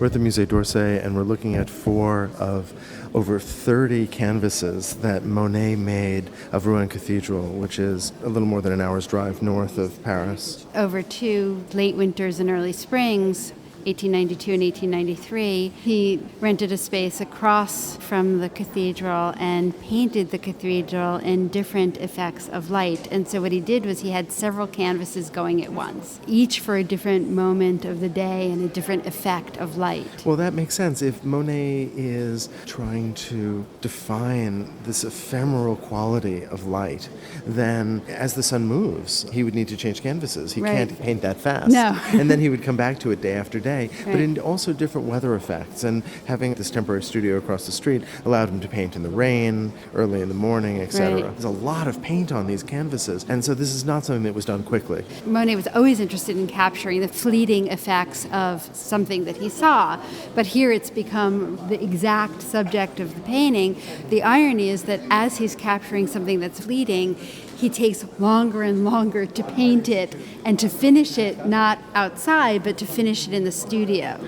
We're at the Musée d'Orsay, and we're looking at 4 of over 30 canvases that Monet made of Rouen Cathedral, which is a little more than an hour's drive north of Paris. Over 2 late winters and early springs, 1892 and 1893, he rented a space across from the cathedral and painted the cathedral in different effects of light. And so what he did was he had several canvases going at once, each for a different moment of the day and a different effect of light. Well, that makes sense. If Monet is trying to define this ephemeral quality of light, then as the sun moves, he would need to change canvases. He can't paint that fast. No. And then he would come back to it day after day. But Right. in also different weather effects. And having this temporary studio across the street allowed him to paint in the rain, early in the morning, etc. Right. There's a lot of paint on these canvases. And so this is not something that was done quickly. Monet was always interested in capturing the fleeting effects of something that he saw, but here it's become the exact subject of the painting. The irony is that as he's capturing something that's fleeting, he takes longer and longer to paint it and to finish it not outside, but to finish it in the studio.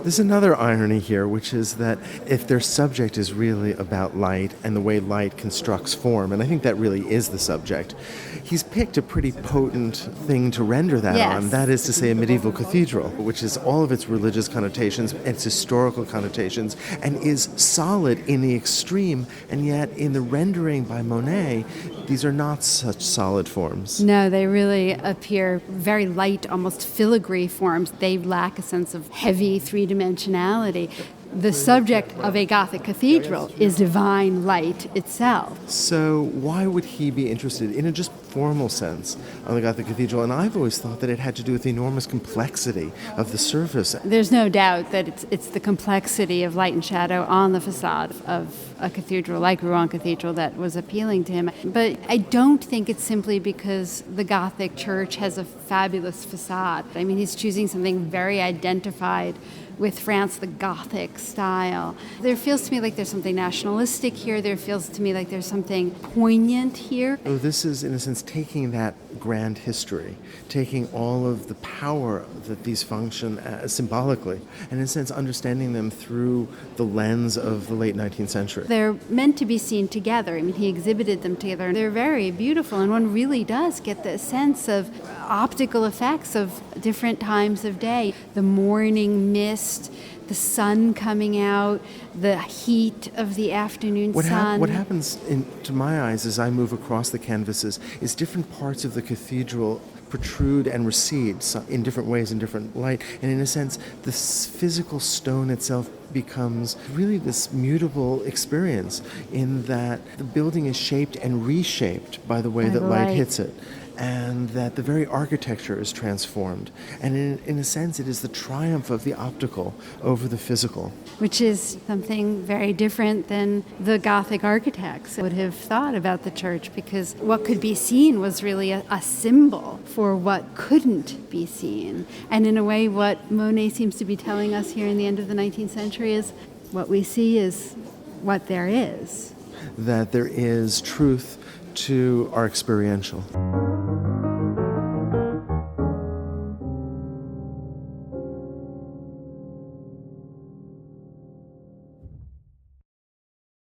There's another irony here, which is that if their subject is really about light and the way light constructs form, and I think that really is the subject, he's picked a pretty potent thing to render that on. That is to say, a medieval cathedral, which is all of its religious connotations, its historical connotations, and is solid in the extreme, and yet in the rendering by Monet, these are not such solid forms. No, they really appear very light, almost filigree forms. They lack a sense of heavy three-dimensionality. The subject of a Gothic cathedral is divine light itself. So why would he be interested, in a just formal sense, on the Gothic cathedral? And I've always thought that it had to do with the enormous complexity of the surface. There's no doubt that it's the complexity of light and shadow on the facade of a cathedral like Rouen Cathedral that was appealing to him. But I don't think it's simply because the Gothic church has a fabulous facade. I mean, he's choosing something very identified with France, the Gothic style. There feels to me like there's something nationalistic here. There feels to me like there's something poignant here. Oh, this is, in a sense, taking that grand history, taking all of the power that these function as symbolically, and in a sense, understanding them through the lens of the late 19th century. They're meant to be seen together. I mean, he exhibited them together. They're very beautiful, and one really does get the sense of optical effects of different times of day. The morning mist, the sun coming out, the heat of the afternoon sun. What happens, to my eyes, as I move across the canvases, is different parts of the cathedral protrude and recede in different ways, in different light. And in a sense, the physical stone itself becomes really this mutable experience in that the building is shaped and reshaped by the way that light hits it, and that the very architecture is transformed. And in a sense, it is the triumph of the optical over the physical. Which is something very different than the Gothic architects would have thought about the church, because what could be seen was really a symbol for what couldn't be seen. And in a way, what Monet seems to be telling us here in the end of the 19th century is what we see is what there is. That there is truth to our experiential.